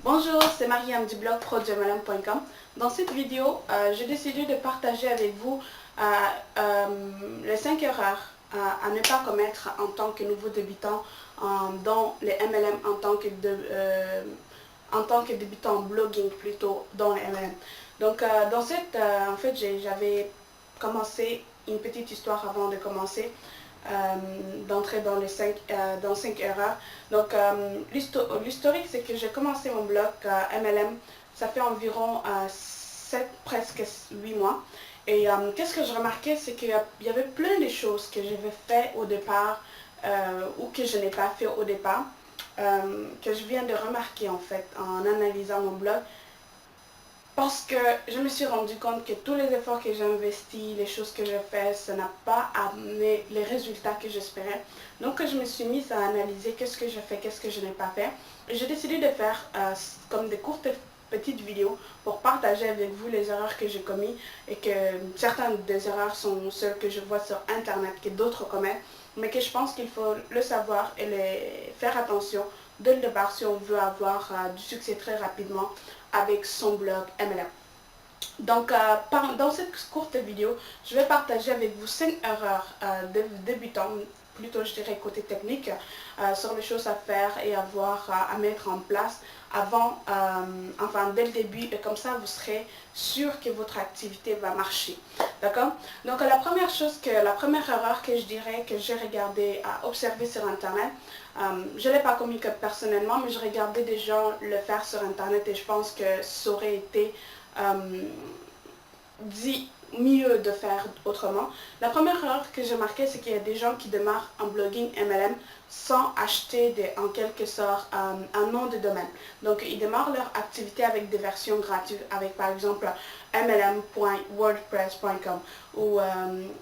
Bonjour, c'est Mariam du blog ProJamalem.com. Dans cette vidéo, j'ai décidé de partager avec vous les 5 erreurs à ne pas commettre en tant que nouveau débutant dans les MLM, en tant que débutant en blogging plutôt dans les MLM. Donc en fait, j'avais commencé une petite histoire avant de commencer. D'entrer dans les 5 erreurs. Donc l'historique, c'est que j'ai commencé mon blog MLM, ça fait environ 7, presque 8 mois. Et qu'est-ce que je remarquais, c'est qu'il y avait plein de choses que j'avais fait au départ ou que je n'ai pas fait au départ, que je viens de remarquer en fait en analysant mon blog. Parce que je me suis rendu compte que tous les efforts que j'ai investis, les choses que j'ai faites, ça n'a pas amené les résultats que j'espérais. Donc je me suis mise à analyser qu'est-ce que j'ai fait, qu'est-ce que je n'ai pas fait. Et j'ai décidé de faire comme des courtes petites vidéos pour partager avec vous les erreurs que j'ai commises et que certaines des erreurs sont celles que je vois sur internet que d'autres commettent, mais que je pense qu'il faut le savoir et les faire attention dès le départ si on veut avoir du succès très rapidement avec son blog MLM. Donc, dans cette courte vidéo, je vais partager avec vous 5 erreurs de débutants, plutôt je dirais côté technique, sur les choses à faire et à mettre en place avant, enfin dès le début, et comme ça vous serez sûr que votre activité va marcher. D'accord? Donc la première erreur que je dirais que j'ai regardé, observé sur internet, je ne l'ai pas commis personnellement, mais je regardais des gens le faire sur internet et je pense que ça aurait été dit mieux de faire autrement. La première erreur que j'ai marquée, c'est qu'il y a des gens qui démarrent en blogging MLM sans acheter en quelque sorte un nom de domaine. Donc ils démarrent leur activité avec des versions gratuites, avec par exemple mlm.wordpress.com, ou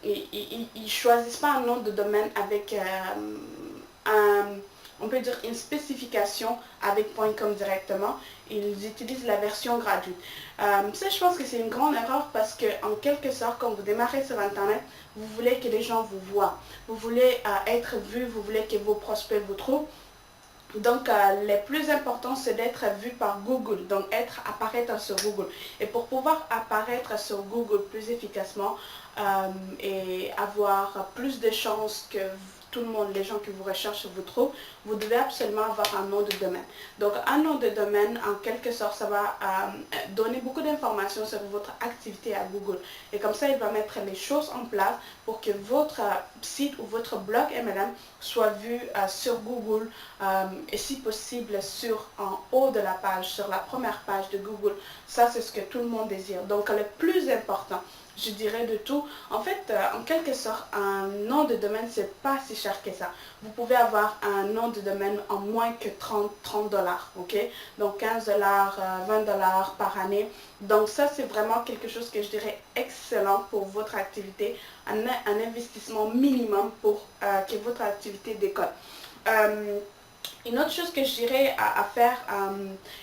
ils ne choisissent pas un nom de domaine avec on peut dire une spécification avec .com directement. Ils utilisent la version gratuite. Ça, je pense que c'est une grande erreur parce que en quelque sorte, quand vous démarrez sur internet, vous voulez que les gens vous voient, vous voulez être vu, vous voulez que vos prospects vous trouvent. Donc, le plus important, c'est d'être vu par Google, donc apparaître sur Google. Et pour pouvoir apparaître sur Google plus efficacement et avoir plus de chances que tout le monde, les gens qui vous recherchent vous trouvent, vous devez absolument avoir un nom de domaine. Donc, un nom de domaine, en quelque sorte, ça va donner beaucoup d'informations sur votre activité à Google. Et comme ça, il va mettre les choses en place pour que votre site ou votre blog MLM soit vu sur Google et si possible en haut de la page, sur la première page de Google. Ça, c'est ce que tout le monde désire. Donc, le plus important, je dirais de tout, en fait, en quelque sorte, un nom de domaine, c'est pas si cher que ça. Vous pouvez avoir un nom de domaine en moins que 30 $, ok? Donc 15 $, 20 $ par année. Donc ça, c'est vraiment quelque chose que je dirais excellent pour votre activité, un investissement minimum pour que votre activité décolle. Une autre chose que je dirais à faire,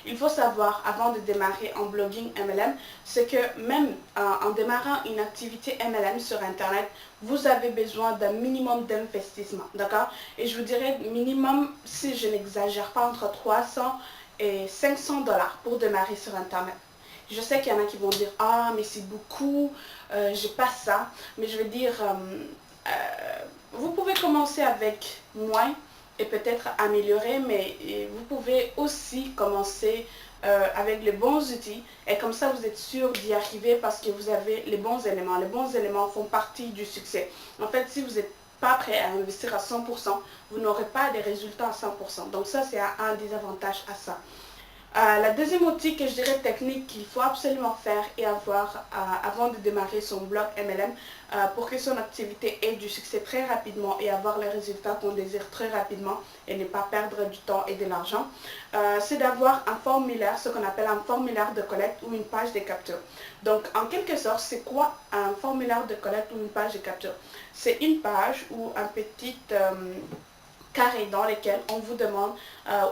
il faut savoir avant de démarrer en blogging MLM, c'est que même en démarrant une activité MLM sur Internet, vous avez besoin d'un minimum d'investissement, d'accord? Et je vous dirais minimum, si je n'exagère pas, entre 300 et 500 $ pour démarrer sur Internet. Je sais qu'il y en a qui vont dire « Ah, mais c'est beaucoup, j'ai pas ça ». Mais je veux dire, vous pouvez commencer avec moins et peut-être améliorer, mais vous pouvez aussi commencer avec les bons outils et comme ça vous êtes sûr d'y arriver parce que vous avez les bons éléments. Les bons éléments font partie du succès. En fait, si vous n'êtes pas prêt à investir à 100%, vous n'aurez pas des résultats à 100%. Donc ça, c'est un des avantages à ça. La deuxième outil que je dirais technique qu'il faut absolument faire et avoir avant de démarrer son blog MLM pour que son activité ait du succès très rapidement et avoir les résultats qu'on désire très rapidement et ne pas perdre du temps et de l'argent, c'est d'avoir un formulaire, ce qu'on appelle un formulaire de collecte ou une page de capture. Donc en quelque sorte, c'est quoi un formulaire de collecte ou une page de capture? C'est une page ou un petit carré dans lesquels on vous demande,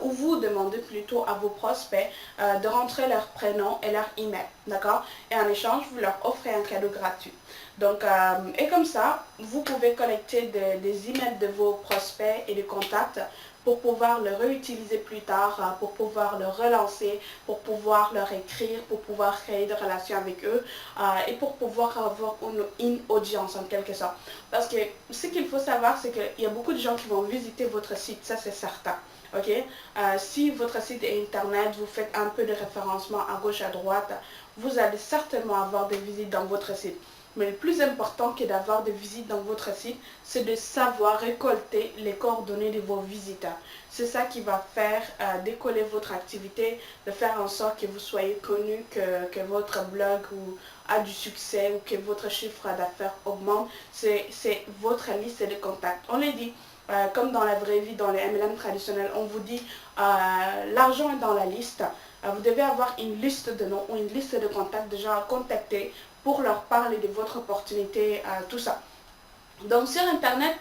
ou vous demandez plutôt à vos prospects de rentrer leur prénom et leur email, d'accord? Et en échange, vous leur offrez un cadeau gratuit. Donc, et comme ça, vous pouvez collecter des emails de vos prospects et des contacts pour pouvoir le réutiliser plus tard, pour pouvoir le relancer, pour pouvoir leur écrire, pour pouvoir créer des relations avec eux et pour pouvoir avoir une audience en quelque sorte. Parce que ce qu'il faut savoir, c'est qu'il y a beaucoup de gens qui vont visiter votre site, ça c'est certain. Ok, si votre site est internet, vous faites un peu de référencement à gauche à droite, vous allez certainement avoir des visites dans votre site. Mais le plus important que d'avoir des visites dans votre site, c'est de savoir récolter les coordonnées de vos visiteurs. C'est ça qui va faire décoller votre activité, de faire en sorte que vous soyez connu, que votre blog a du succès ou que votre chiffre d'affaires augmente. C'est votre liste de contacts. On l'a dit. Comme dans la vraie vie, dans les MLM traditionnels, on vous dit l'argent est dans la liste. Vous devez avoir une liste de noms ou une liste de contacts de gens à contacter pour leur parler de votre opportunité, tout ça. Donc sur Internet,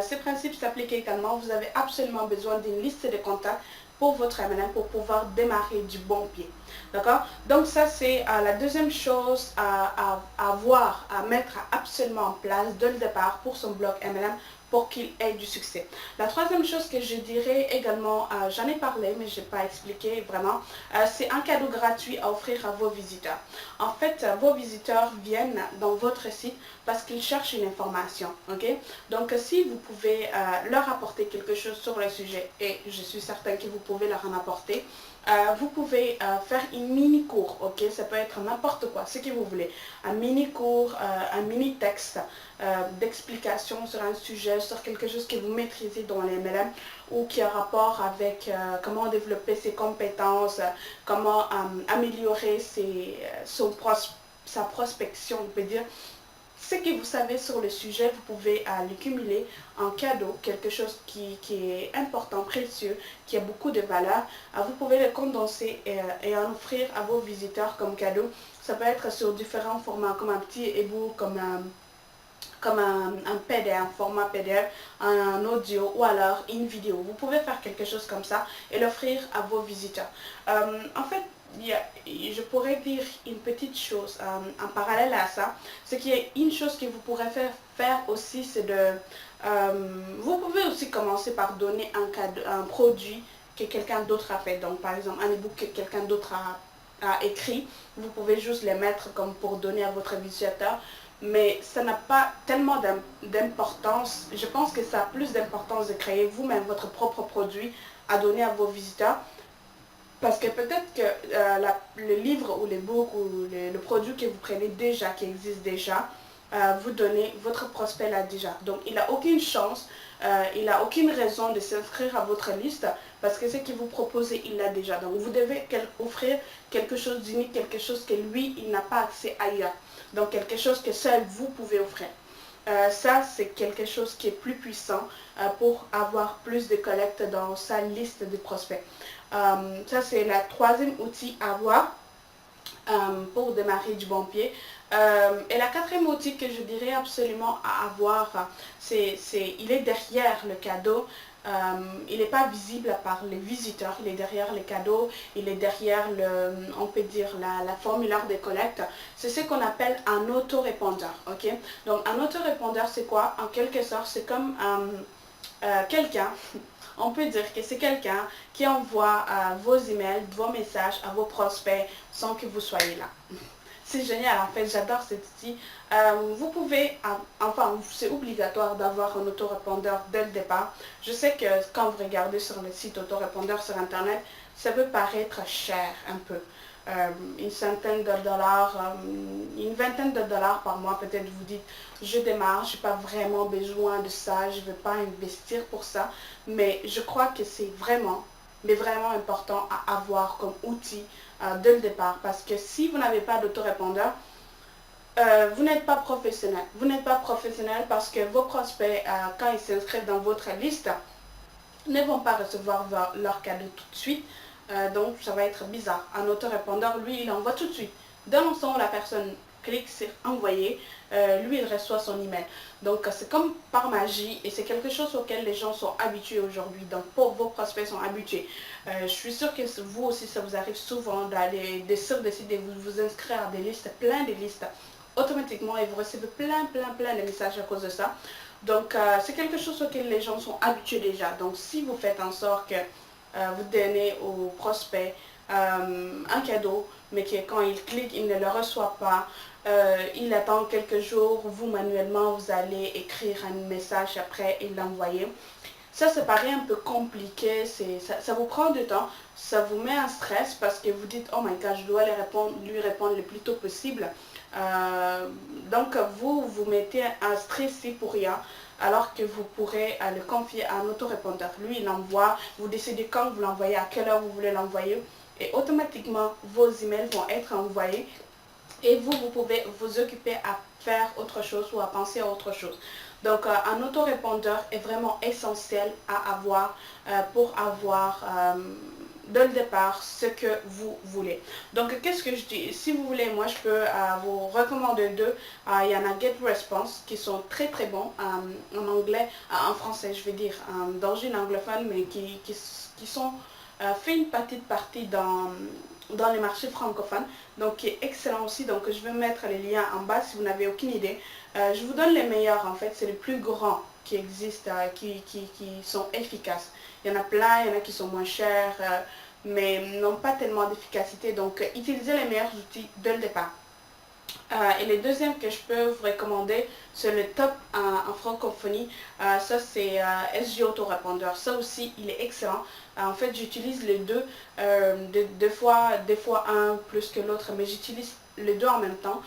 ces principes s'appliquent également. Vous avez absolument besoin d'une liste de contacts pour votre MLM pour pouvoir démarrer du bon pied. D'accord? Donc ça c'est la deuxième chose à avoir, à mettre absolument en place dès le départ pour son blog MLM pour qu'il ait du succès. La troisième chose que je dirais également, j'en ai parlé mais je n'ai pas expliqué vraiment, c'est un cadeau gratuit à offrir à vos visiteurs. En fait, vos visiteurs viennent dans votre site parce qu'ils cherchent une information. Ok? Donc si vous pouvez leur apporter quelque chose sur le sujet, et je suis certaine que vous pouvez leur en apporter, vous pouvez faire une mini cours, ok? Ça peut être n'importe quoi, ce que vous voulez. Un mini cours, un mini texte d'explication sur un sujet, sur quelque chose que vous maîtrisez dans les MLM ou qui a rapport avec comment développer ses compétences, comment améliorer sa prospection, on peut dire. Ce que vous savez sur le sujet, vous pouvez le cumuler en cadeau, quelque chose qui est important, précieux, qui a beaucoup de valeur. Vous pouvez le condenser et en offrir à vos visiteurs comme cadeau. Ça peut être sur différents formats, comme un petit ebook, comme un PDF, un format PDF, un audio ou alors une vidéo. Vous pouvez faire quelque chose comme ça et l'offrir à vos visiteurs. En fait, je pourrais dire une petite chose en parallèle à ça. Ce qui est une chose que vous pourrez faire aussi, c'est vous pouvez aussi commencer par donner un produit que quelqu'un d'autre a fait. Donc par exemple un ebook que quelqu'un d'autre a écrit. Vous pouvez juste les mettre comme pour donner à votre visitateur. Mais ça n'a pas tellement d'importance. Je pense que ça a plus d'importance de créer vous-même votre propre produit à donner à vos visiteurs. Parce que peut-être que le livre ou l'ebook ou le produit que vous prenez déjà, qui existe déjà, vous donnez, votre prospect l'a déjà. Donc il n'a aucune chance, il n'a aucune raison de s'inscrire à votre liste parce que ce que vous proposez, il l'a déjà. Donc vous devez offrir quelque chose d'unique, quelque chose que lui, il n'a pas accès ailleurs. Donc quelque chose que seul vous pouvez offrir. Ça, c'est quelque chose qui est plus puissant pour avoir plus de collecte dans sa liste de prospects. Ça, c'est le troisième outil à avoir pour démarrer du bon pied. Et la quatrième outil que je dirais absolument à avoir, il est derrière le cadeau. Il n'est pas visible par les visiteurs, il est derrière les cadeaux, il est derrière on peut dire la formulaire de collecte. C'est ce qu'on appelle un autorépondeur. Ok? Donc un autorépondeur, c'est quoi? En quelque sorte, c'est comme quelqu'un, on peut dire que c'est quelqu'un qui envoie vos emails, vos messages à vos prospects sans que vous soyez là. C'est génial, en fait, j'adore cet outil. Vous pouvez, enfin, c'est obligatoire d'avoir un autorépondeur dès le départ. Je sais que quand vous regardez sur le site autorépondeur sur Internet, ça peut paraître cher un peu. Une centaine de dollars, une vingtaine de dollars par mois, peut-être vous dites, je démarre, je n'ai pas vraiment besoin de ça, je ne veux pas investir pour ça. Mais je crois que c'est vraiment, mais vraiment important à avoir comme outil dès le départ. Parce que si vous n'avez pas d'autorépondeur, vous n'êtes pas professionnel. Vous n'êtes pas professionnel parce que vos prospects, quand ils s'inscrivent dans votre liste, ne vont pas recevoir leur cadeau tout de suite. Donc ça va être bizarre. Un autorépondeur, lui, il envoie tout de suite. Dans l'instant où la personne clique sur envoyer, lui, il reçoit son email. Donc c'est comme par magie et c'est quelque chose auquel les gens sont habitués aujourd'hui. Donc vos prospects sont habitués. Je suis sûre que vous aussi, ça vous arrive souvent d'aller sur des sites et vous inscrire à des listes, plein de listes automatiquement et vous recevez plein de messages à cause de ça. Donc, c'est quelque chose auquel les gens sont habitués déjà. Donc, si vous faites en sorte que vous donnez au prospect un cadeau, mais que quand il clique, il ne le reçoit pas, il attend quelques jours, vous manuellement, vous allez écrire un message après et l'envoyer. Ça paraît un peu compliqué, ça vous prend du temps, ça vous met un stress parce que vous dites, oh my god, je dois lui répondre le plus tôt possible. Donc vous mettez un stress pour rien, alors que vous pourrez le confier à un autorépondeur. Lui, il envoie, vous décidez quand vous l'envoyez, à quelle heure vous voulez l'envoyer, et automatiquement, vos emails vont être envoyés et vous pouvez vous occuper à faire autre chose ou à penser à autre chose. Donc, un autorépondeur est vraiment essentiel à avoir pour avoir dès le départ ce que vous voulez. Donc, qu'est-ce que je dis? Si vous voulez, moi, je peux vous recommander deux. Il y en a GetResponse qui sont très très bons en anglais, en français, je vais dire, dans une anglophone, mais qui sont fait une petite partie dans les marchés francophones, donc qui est excellent aussi. Donc je vais mettre les liens en bas si vous n'avez aucune idée. Je vous donne les meilleurs en fait, c'est les plus grands qui existent, qui sont efficaces. Il y en a plein, il y en a qui sont moins chers, mais n'ont pas tellement d'efficacité. Donc utilisez les meilleurs outils dès le départ. Et le deuxième que je peux vous recommander, c'est le top en francophonie. Ça, c'est SG Autorépondeur. Ça aussi, il est excellent. En fait, j'utilise les deux, des fois un plus que l'autre, mais j'utilise les deux en même temps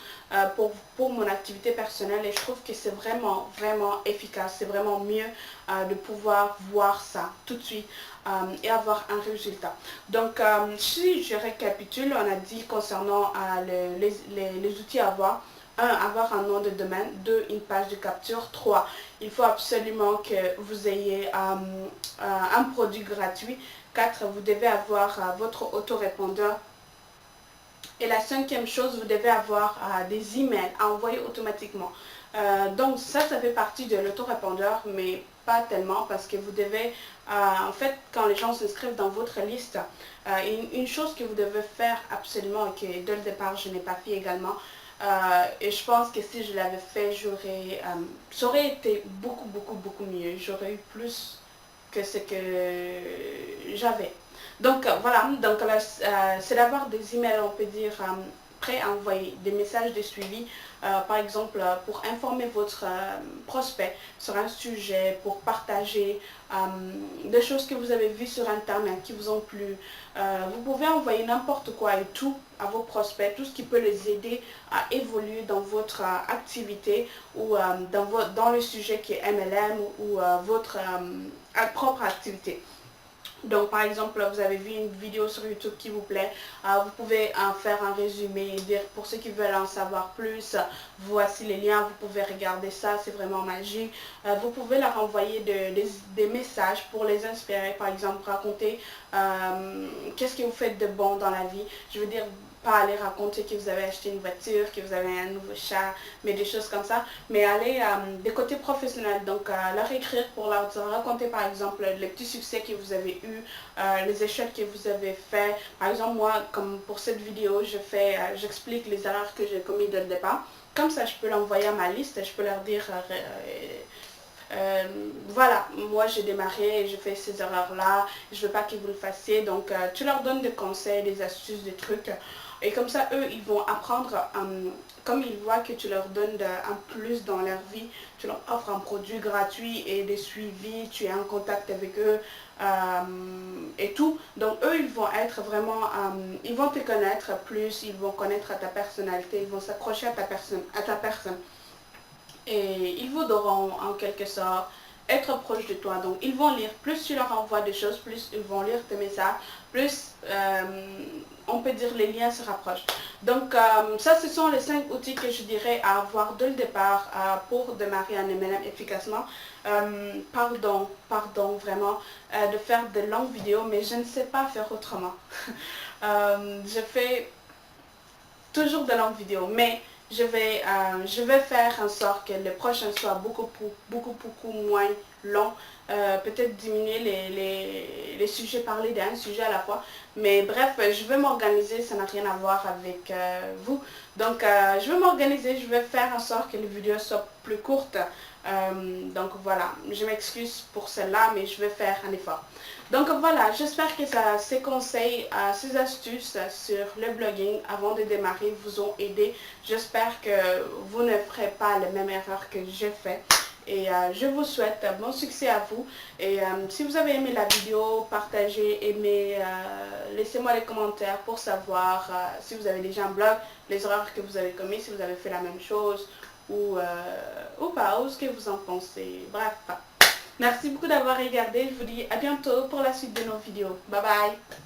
pour mon activité personnelle et je trouve que c'est vraiment efficace. C'est vraiment mieux de pouvoir voir ça tout de suite et avoir un résultat. Donc, si je récapitule, on a dit concernant les outils à avoir. 1. Avoir un nom de domaine. 2. Une page de capture. 3. Il faut absolument que vous ayez un produit gratuit. 4. Vous devez avoir votre autorépondeur. Et la cinquième chose, vous devez avoir des emails à envoyer automatiquement. Donc ça fait partie de l'autorépondeur, mais pas tellement parce que vous devez, en fait, quand les gens s'inscrivent dans votre liste, une chose que vous devez faire absolument, et que dès le départ je n'ai pas fait également, et je pense que si je l'avais fait, ça aurait été beaucoup mieux. J'aurais eu plus que ce que j'avais. Donc voilà, donc c'est d'avoir des emails, on peut dire, prêts à envoyer, des messages de suivi, par exemple pour informer votre prospect sur un sujet, pour partager des choses que vous avez vues sur internet qui vous ont plu. Vous pouvez envoyer n'importe quoi et tout à vos prospects, tout ce qui peut les aider à évoluer dans votre activité ou dans le sujet qui est MLM ou votre propre activité. Donc par exemple, vous avez vu une vidéo sur YouTube qui vous plaît, vous pouvez en faire un résumé et dire pour ceux qui veulent en savoir plus, voici les liens, vous pouvez regarder ça, c'est vraiment magique. Vous pouvez leur envoyer des messages pour les inspirer, par exemple raconter qu'est-ce que vous faites de bon dans la vie. Je veux dire, pas aller raconter que vous avez acheté une voiture, que vous avez un nouveau chat, mais des choses comme ça, mais aller des côtés professionnels, donc leur écrire pour leur raconter par exemple les petits succès que vous avez eu, les échecs que vous avez fait. Par exemple, moi, comme pour cette vidéo, j'explique les erreurs que j'ai commises dès le départ. Comme ça, je peux l'envoyer à ma liste et je peux leur dire voilà, moi j'ai démarré et je fais ces erreurs-là, je veux pas que vous le fassiez. Donc tu leur donnes des conseils, des astuces, des trucs. Et comme ça, eux, ils vont apprendre, comme ils voient que tu leur donnes un plus dans leur vie, tu leur offres un produit gratuit et des suivis, tu es en contact avec eux et tout. Donc eux, ils vont être vraiment, ils vont te connaître plus, ils vont connaître ta personnalité, ils vont s'accrocher à ta personne. Et ils voudront en quelque sorte être proches de toi. Donc ils vont lire, plus tu leur envoies des choses, plus ils vont lire tes messages, plus on peut dire les liens se rapprochent. Donc ça, ce sont les 5 outils que je dirais à avoir dès le départ pour démarrer un MLM efficacement. Pardon vraiment de faire de longues vidéos, mais je ne sais pas faire autrement. Je fais toujours de longues vidéos, mais je vais faire en sorte que les prochains soient beaucoup moins longs. Peut-être diminuer les sujets, parler d'un sujet à la fois. Mais bref, je vais m'organiser, ça n'a rien à voir avec vous. Donc je vais m'organiser, je vais faire en sorte que les vidéos soient plus courtes. Donc voilà, je m'excuse pour celle-là, mais je vais faire un effort. Donc voilà, j'espère que ces conseils, ces astuces sur le blogging avant de démarrer vous ont aidé. J'espère que vous ne ferez pas les mêmes erreurs que j'ai fait. Et je vous souhaite bon succès à vous. Et si vous avez aimé la vidéo, partagez, aimez, laissez-moi les commentaires pour savoir si vous avez déjà un blog, les erreurs que vous avez commises, si vous avez fait la même chose ou pas, ou ce que vous en pensez. Bref, merci beaucoup d'avoir regardé. Je vous dis à bientôt pour la suite de nos vidéos. Bye bye.